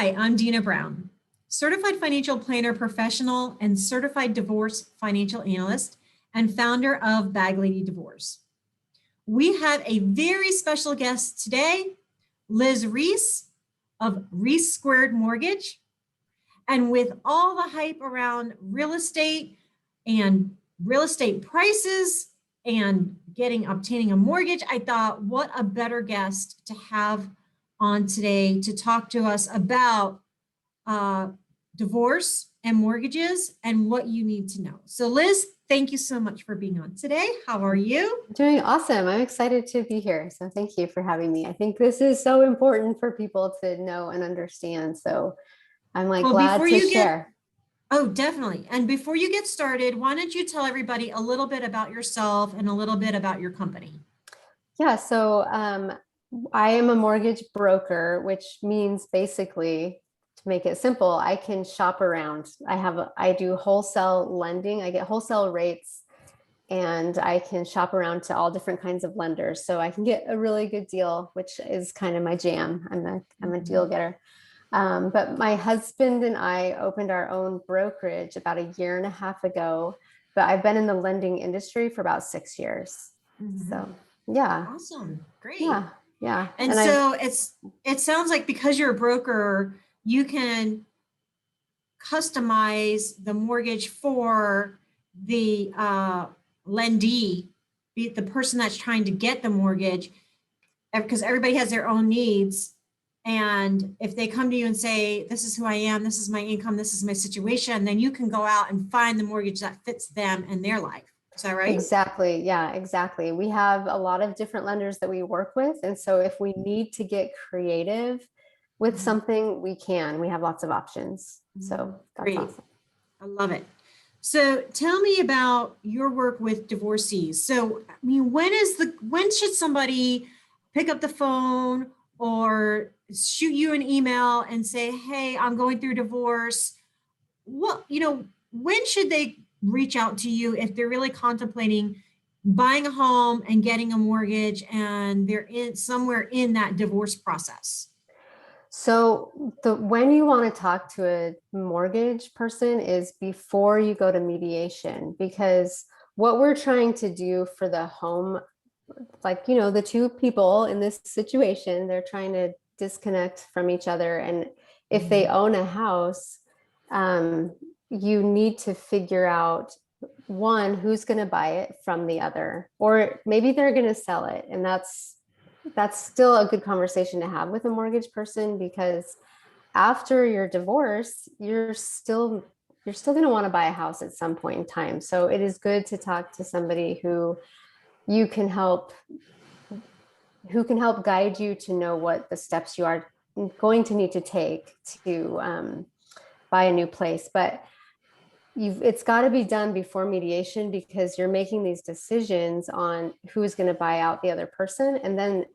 Hi, I'm Dina Brown, certified financial planner professional and certified divorce financial analyst and founder of Bag Lady Divorce. We have a very special guest today, Liz Reese of ReeseSquared Mortgage. And with all the hype around real estate and real estate prices and obtaining a mortgage, I thought, what a better guest to have on today to talk to us about divorce and mortgages and what you need to know. So Liz, thank you so much for being on today. How are you? Doing awesome. I'm excited to be here. So thank you for having me. I think this is so important for people to know and understand. So I'm glad to share. Oh, definitely. And before you get started, why don't you tell everybody a little bit about yourself and a little bit about your company? Yeah. So I am a mortgage broker, which means basically, to make it simple, I can shop around. I do wholesale lending. I get wholesale rates and I can shop around to all different kinds of lenders. So I can get a really good deal, which is kind of my jam. I'm a deal getter. But my husband and I opened our own brokerage about a year and a half ago, but I've been in the lending industry for about 6 years. So yeah. Awesome. Great. Yeah. And so it sounds like because you're a broker, you can customize the mortgage for the lendee, be it the person that's trying to get the mortgage, because everybody has their own needs. And if they come to you and say, this is who I am, this is my income, this is my situation, then you can go out and find the mortgage that fits them and their life. Is that right? Exactly. Yeah, exactly. We have a lot of different lenders that we work with. And so if we need to get creative with something, we have lots of options. So that's great. awesome. I love it. So tell me about your work with divorcees. So, I mean, when should somebody pick up the phone or shoot you an email and say, hey, I'm going through divorce? When should they reach out to you if they're really contemplating buying a home and getting a mortgage and they're somewhere in that divorce process? So when you want to talk to a mortgage person is before you go to mediation, because what we're trying to do for the home, the two people in this situation, they're trying to disconnect from each other. And if they own a house, you need to figure out, one, who's going to buy it from the other, or maybe they're going to sell it. And that's still a good conversation to have with a mortgage person, because after your divorce, you're still going to want to buy a house at some point in time. So it is good to talk to somebody who can help guide you to know what the steps you are going to need to take to buy a new place. But it's got to be done before mediation, because you're making these decisions on who's going to buy out the other person. And then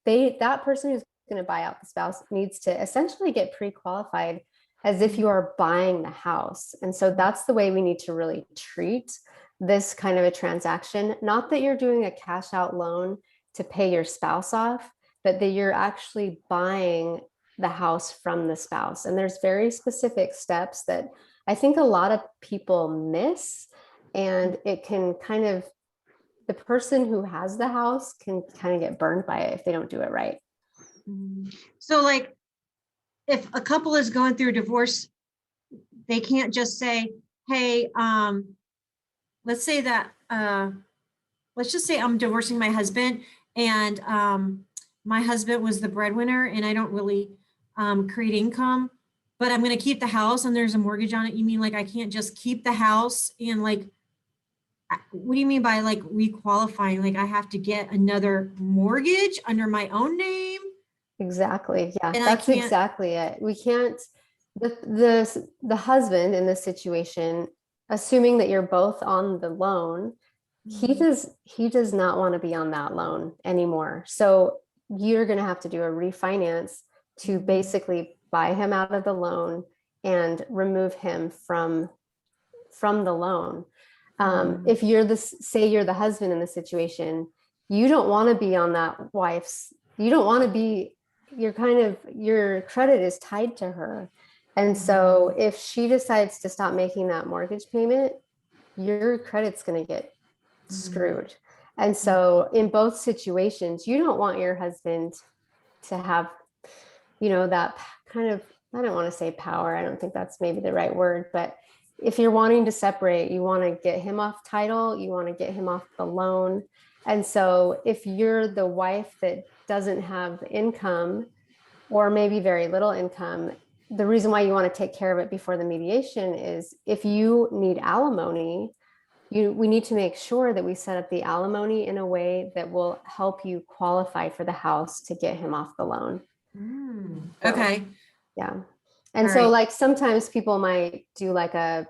that person who's going to buy out the spouse needs to essentially get pre-qualified as if you are buying the house. And so that's the way we need to really treat this kind of a transaction. Not that you're doing a cash out loan to pay your spouse off, but that you're actually buying the house from the spouse. And there's very specific steps that I think a lot of people miss, and it can the person who has the house can kind of get burned by it if they don't do it right. So like, if a couple is going through a divorce, they can't just say, hey, let's just say I'm divorcing my husband, and my husband was the breadwinner and I don't really create income, but I'm going to keep the house and there's a mortgage on it. You mean like I can't just keep the house and what do you mean by requalifying? Like I have to get another mortgage under my own name? Exactly. Yeah, and that's exactly it. We can't, the husband in this situation, assuming that you're both on the loan, he does not want to be on that loan anymore. So you're going to have to do a refinance to basically buy him out of the loan and remove him from the loan. If say you're the husband in the situation, you don't want to be on that wife's, you don't want to be your credit is tied to her. And so if she decides to stop making that mortgage payment, your credit's going to get screwed. And so in both situations, you don't want your husband to have, that kind of, I don't want to say power. I don't think that's maybe the right word, but if you're wanting to separate, you want to get him off title, you want to get him off the loan. And so if you're the wife that doesn't have income or maybe very little income, the reason why you want to take care of it before the mediation is if you need alimony, we need to make sure that we set up the alimony in a way that will help you qualify for the house to get him off the loan. Okay. Yeah. And All so right. like sometimes people might do like a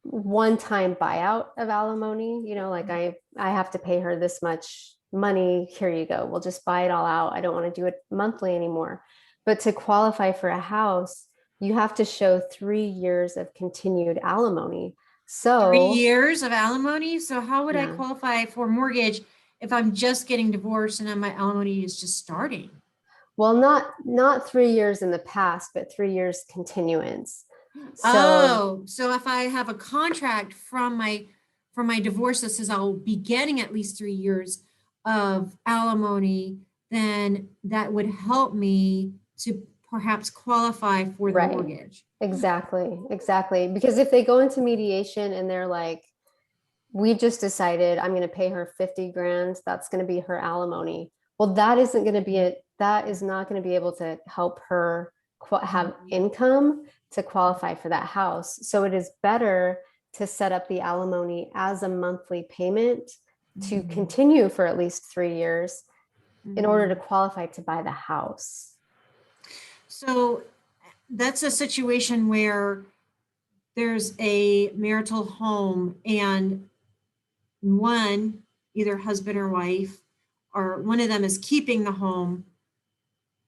one-time buyout of alimony, like I have to pay her this much money. Here you go. We'll just buy it all out. I don't want to do it monthly anymore. But to qualify for a house, you have to show 3 years of continued alimony. So 3 years of alimony. So how would I yeah. qualify for mortgage if I'm just getting divorced and then my alimony is just starting? Well, not 3 years in the past, but 3 years continuance. So if I have a contract from my divorce that says I'll be getting at least 3 years of alimony, then that would help me to perhaps qualify for the right. mortgage. Exactly. Because if they go into mediation and they're like, we just decided I'm going to pay her 50 grand, that's going to be her alimony. Well, that is not going to be able to help her have income to qualify for that house. So it is better to set up the alimony as a monthly payment to continue for at least 3 years in order to qualify to buy the house. So that's a situation where there's a marital home and one, either husband or wife, or one of them is keeping the home.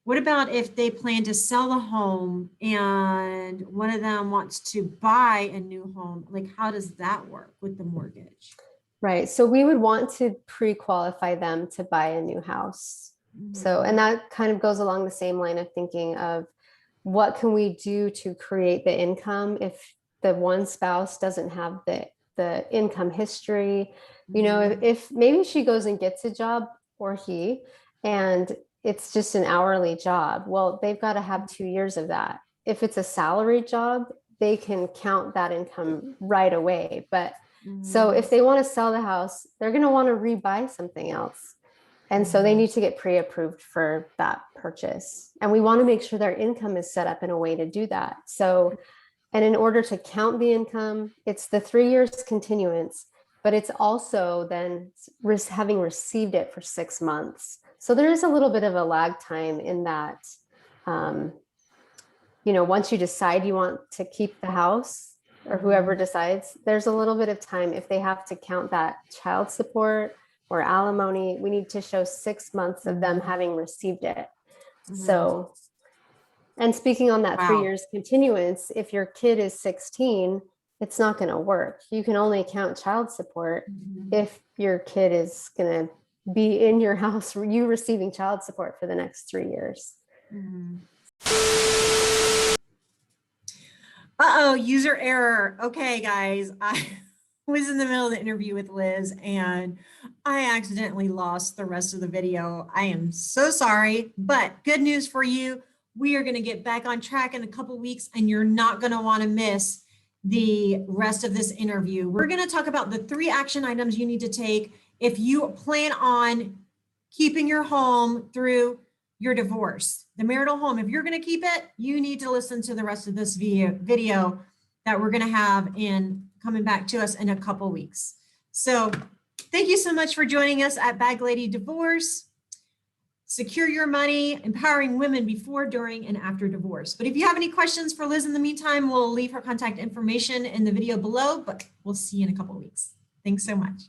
What about if they plan to sell the home and one of them wants to buy a new home? Like, how does that work with the mortgage? Right. So we would want to pre-qualify them to buy a new house. So, and that kind of goes along the same line of thinking of what can we do to create the income if the one spouse doesn't have the income history. If maybe she goes and gets a job, or he, and it's just an hourly job, well, they've got to have 2 years of that. If it's a salary job, they can count that income right away. But so if they want to sell the house, they're going to want to rebuy something else. And so they need to get pre-approved for that purchase. And we want to make sure their income is set up in a way to do that. So, and in order to count the income, it's the 3 years continuance, but it's also then having received it for 6 months. So there is a little bit of a lag time in that, once you decide you want to keep the house, or whoever decides, there's a little bit of time. If they have to count that child support or alimony, we need to show 6 months of them having received it. So, and speaking on that 3 years continuance, if your kid is 16, it's not going to work. You can only count child support if your kid is going to be in your house, you receiving child support for the next 3 years. Uh-oh, user error. Okay, guys, I was in the middle of the interview with Liz and I accidentally lost the rest of the video. I am so sorry, but good news for you. We are going to get back on track in a couple weeks and you're not going to want to miss the rest of this interview. We're going to talk about the 3 action items you need to take if you plan on keeping your home through your divorce. The marital home, if you're going to keep it, you need to listen to the rest of this video that we're going to have in coming back to us in a couple weeks. So thank you so much for joining us at Bag Lady Divorce. Secure your money, empowering women before, during, and after divorce. But if you have any questions for Liz in the meantime, we'll leave her contact information in the video below, but we'll see you in a couple weeks. Thanks so much.